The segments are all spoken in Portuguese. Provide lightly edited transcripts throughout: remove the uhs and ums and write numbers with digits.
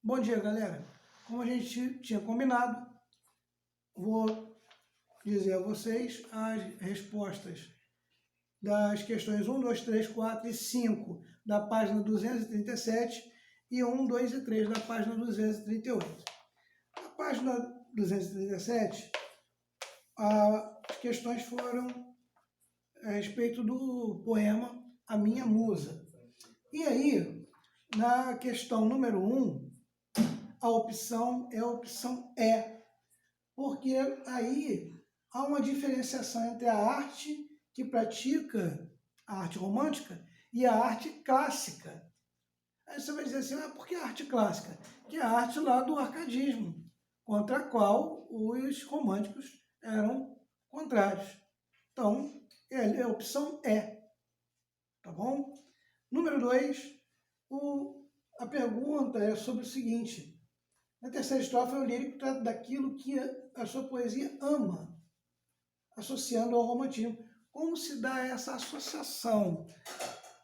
Bom dia, galera. Como a gente tinha combinado, vou dizer a vocês as respostas das questões 1, 2, 3, 4 e 5 da página 237 e 1, 2 e 3 da página 238. Na página 237, as questões foram a respeito do poema A Minha Musa. E aí, na questão número 1, a opção é a opção E, porque aí há uma diferenciação entre a arte que pratica a arte romântica e a arte clássica. Aí você vai dizer assim, por que a arte clássica? Que é a arte lá do arcadismo, contra a qual os românticos eram contrários. Então, é a opção E, tá bom? Número 2, a pergunta é sobre o seguinte: na terceira estrofe, o lírico trata daquilo que a sua poesia ama, associando ao romantismo. Como se dá essa associação?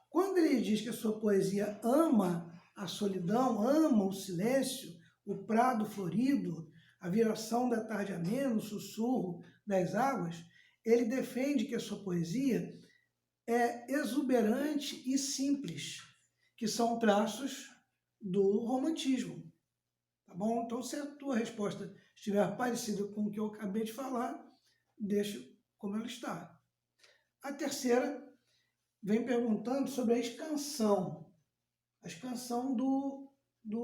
Quando ele diz que a sua poesia ama a solidão, ama o silêncio, o prado florido, a viração da tarde amena, o sussurro das águas, ele defende que a sua poesia é exuberante e simples, que são traços do romantismo. Tá bom? Então, se a tua resposta estiver parecida com o que eu acabei de falar, deixa como ela está. A terceira vem perguntando sobre a escansão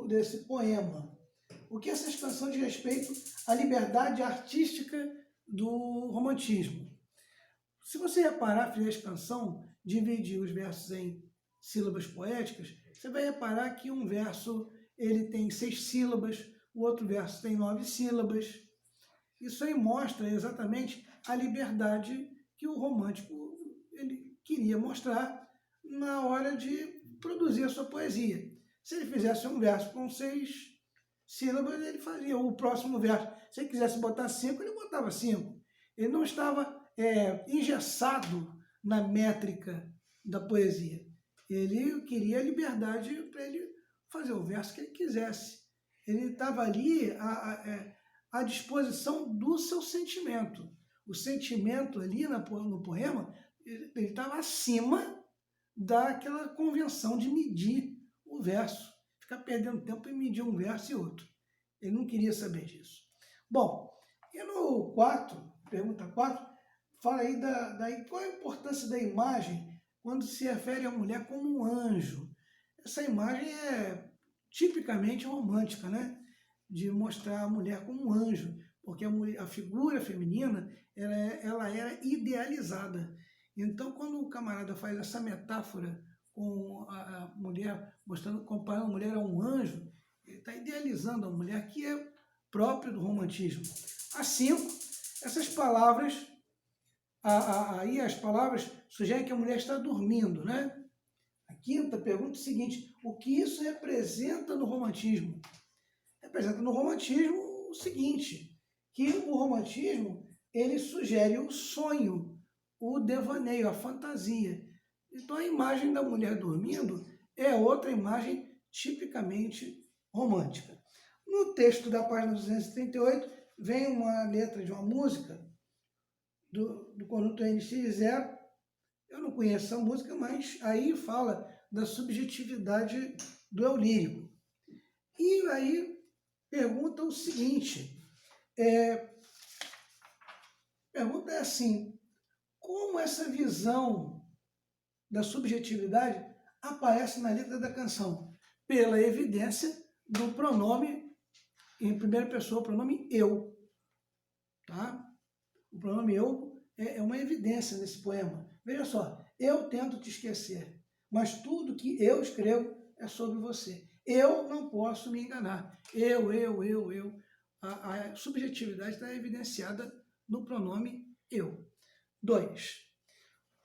desse poema. O que essa escansão diz respeito à liberdade artística do romantismo? Se você reparar, fizer a escansão, dividir os versos em sílabas poéticas, você vai reparar que um verso ele tem 6 sílabas, o outro verso tem 9 sílabas. Isso aí mostra exatamente a liberdade que o romântico ele queria mostrar na hora de produzir a sua poesia. Se ele fizesse um verso com 6 sílabas, ele fazia o próximo verso. Se ele quisesse botar 5, ele botava 5. Ele não estava engessado na métrica da poesia. Ele queria liberdade para ele fazer o verso que ele quisesse. Ele estava ali à disposição do seu sentimento. O sentimento ali no poema, ele estava acima daquela convenção de medir o verso. Ficar perdendo tempo em medir um verso e outro. Ele não queria saber disso. Bom, e no 4, pergunta 4, fala aí qual a importância da imagem quando se refere à mulher como um anjo. Essa imagem é tipicamente romântica, né? De mostrar a mulher como um anjo, porque a figura feminina ela era idealizada. Então, quando o camarada faz essa metáfora com a mulher, comparando a mulher a um anjo, ele está idealizando a mulher, que é próprio do romantismo. A 5, essas palavras, aí as palavras sugerem que a mulher está dormindo, né? A quinta pergunta é o seguinte: o que isso representa no romantismo? Representa no romantismo o seguinte, que o romantismo ele sugere o sonho, o devaneio, a fantasia. Então a imagem da mulher dormindo é outra imagem tipicamente romântica. No texto da página 238 vem uma letra de uma música do conjunto NX0. Eu não conheço essa música, mas aí fala da subjetividade do eu lírico. E aí pergunta o seguinte, pergunta é assim: como essa visão da subjetividade aparece na letra da canção? Pela evidência do pronome em primeira pessoa, o pronome eu. Tá? O pronome eu é uma evidência nesse poema. Veja só, eu tento te esquecer, mas tudo que eu escrevo é sobre você. Eu não posso me enganar. Eu. A subjetividade está evidenciada no pronome eu. 2.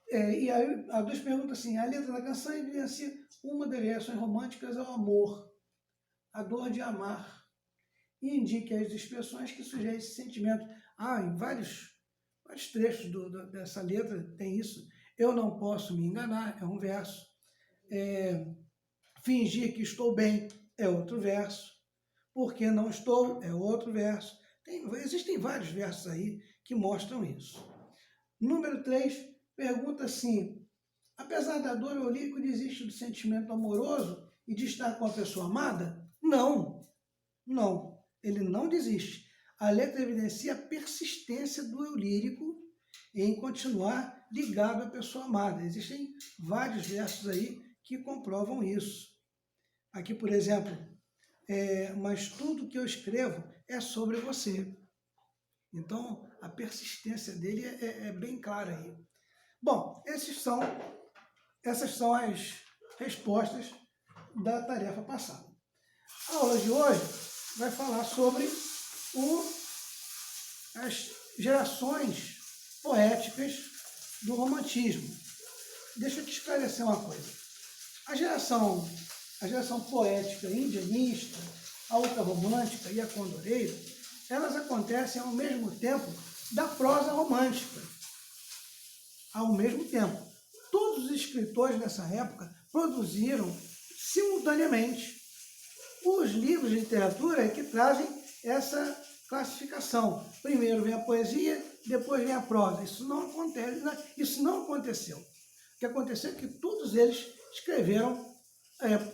E aí a 2 pergunta assim: a letra da canção evidencia uma das reações românticas ao amor, a dor de amar, e indica as expressões que sugerem esse sentimento. Em vários trechos dessa letra tem isso. Eu não posso me enganar, é um verso. Fingir que estou bem é outro verso. Porque não estou é outro verso. Existem vários versos aí que mostram isso. Número 3, pergunta assim: apesar da dor, o lírico desiste do sentimento amoroso e de estar com a pessoa amada? Não, não, ele não desiste. A letra evidencia a persistência do eu lírico em continuar ligado à pessoa amada. Existem vários versos aí que comprovam isso. Aqui, por exemplo, mas tudo que eu escrevo é sobre você. Então, a persistência dele é bem clara aí. Bom, essas são as respostas da tarefa passada. A aula de hoje vai falar sobre as gerações poéticas do romantismo. Deixa eu te esclarecer uma coisa. A geração poética indianista, a ultrarromântica e a condoreira, elas acontecem ao mesmo tempo da prosa romântica. Ao mesmo tempo. Todos os escritores dessa época produziram simultaneamente. Os livros de literatura é que trazem essa classificação. Primeiro vem a poesia, depois vem a prosa. Isso não aconteceu. O que aconteceu é que todos eles escreveram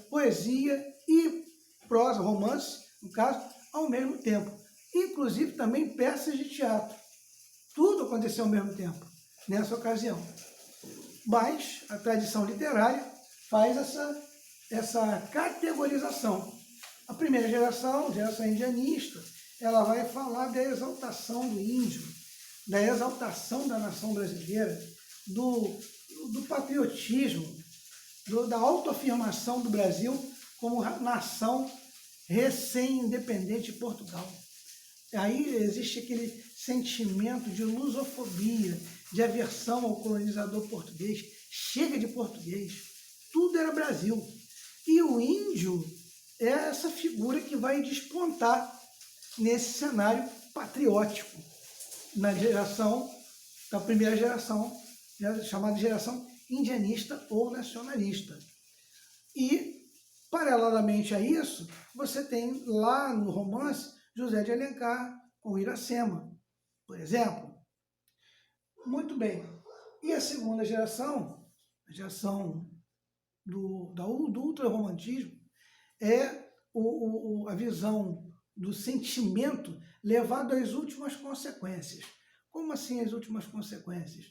poesia e prosa, romance, no caso, ao mesmo tempo. Inclusive também peças de teatro. Tudo aconteceu ao mesmo tempo, nessa ocasião. Mas a tradição literária faz essa categorização. A primeira geração indianista, ela vai falar da exaltação do índio, da exaltação da nação brasileira, do patriotismo, da autoafirmação do Brasil como nação recém-independente de Portugal. Aí existe aquele sentimento de lusofobia, de aversão ao colonizador português. Chega de português, tudo era Brasil. E o índio é essa figura que vai despontar nesse cenário patriótico, da primeira geração, chamada geração indianista ou nacionalista. E, paralelamente a isso, você tem lá no romance José de Alencar com Iracema, por exemplo. Muito bem. E a segunda geração, a geração do ultrarromantismo, é a visão do sentimento levado às últimas consequências. Como assim as últimas consequências?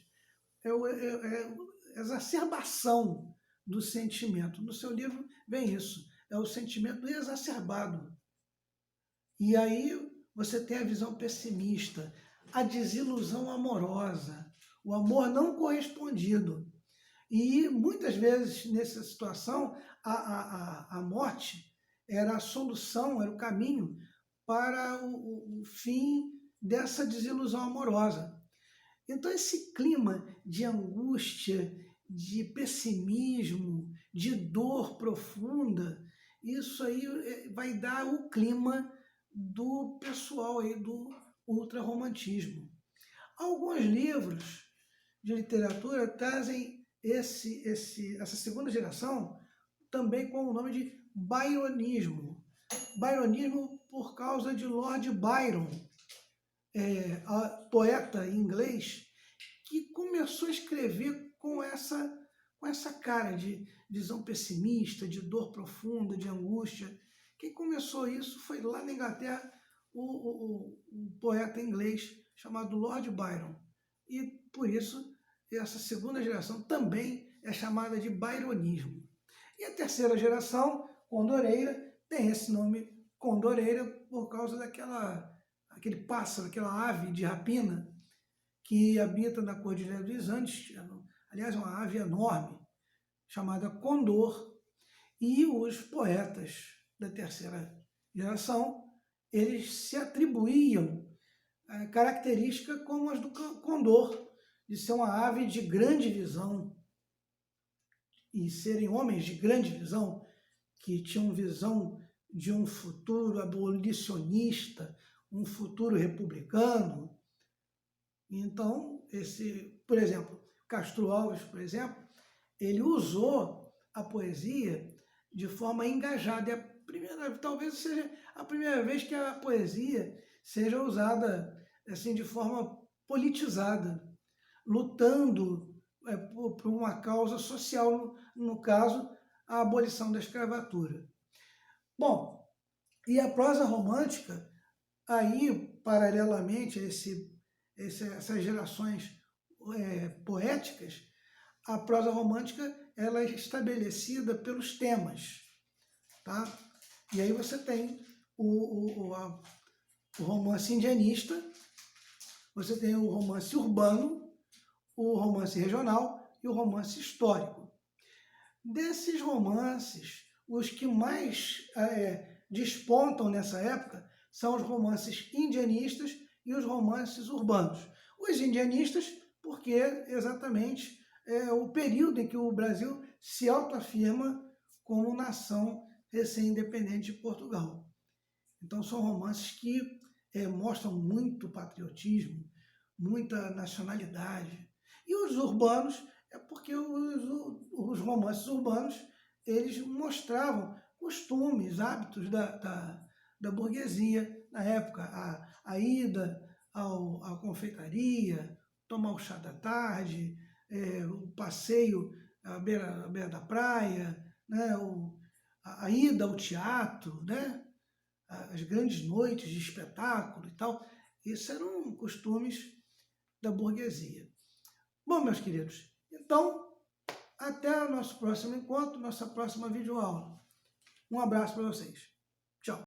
É a exacerbação do sentimento. No seu livro vem isso, é o sentimento exacerbado. E aí você tem a visão pessimista, a desilusão amorosa, o amor não correspondido. E muitas vezes, nessa situação, a morte era a solução, era o caminho para o fim dessa desilusão amorosa. Então, esse clima de angústia, de pessimismo, de dor profunda, isso aí vai dar o clima do pessoal aí do ultrarromantismo. Alguns livros de literatura trazem essa segunda geração também com o nome de byronismo. Byronismo por causa de Lord Byron, poeta inglês, que começou a escrever com essa cara de visão pessimista, de dor profunda, de angústia. Quem começou isso foi lá na Inglaterra um poeta inglês chamado Lord Byron. E por isso essa segunda geração também é chamada de byronismo. E a terceira geração, condoreira, tem esse nome condoreira por causa daquele pássaro, aquela ave de rapina que habita na Cordilheira dos Andes. Aliás, é uma ave enorme, chamada condor. E os poetas da terceira geração, eles se atribuíam características como as do condor, de ser uma ave de grande visão e serem homens de grande visão, que tinham visão de um futuro abolicionista, um futuro republicano. Então, por exemplo, Castro Alves, por exemplo, ele usou a poesia de forma engajada. talvez seja a primeira vez que a poesia seja usada assim de forma politizada, lutando por uma causa social, no caso, a abolição da escravatura. Bom, e a prosa romântica, aí, paralelamente a essas gerações poéticas, a prosa romântica ela é estabelecida pelos temas, tá? E aí você tem o romance indianista, você tem o romance urbano, o romance regional e o romance histórico. Desses romances, os que mais despontam nessa época são os romances indianistas e os romances urbanos. Os indianistas, porque exatamente é o período em que o Brasil se autoafirma como nação recém-independente de Portugal. Então são romances que mostram muito patriotismo, muita nacionalidade. E os urbanos é porque os romances urbanos eles mostravam costumes, hábitos da burguesia na época, a ida à confeitaria, tomar o chá da tarde, o passeio à beira da praia, né, a ida ao teatro, né, as grandes noites de espetáculo e tal. Isso eram costumes da burguesia. Bom, meus queridos, então, até o nosso próximo encontro, nossa próxima videoaula. Um abraço para vocês.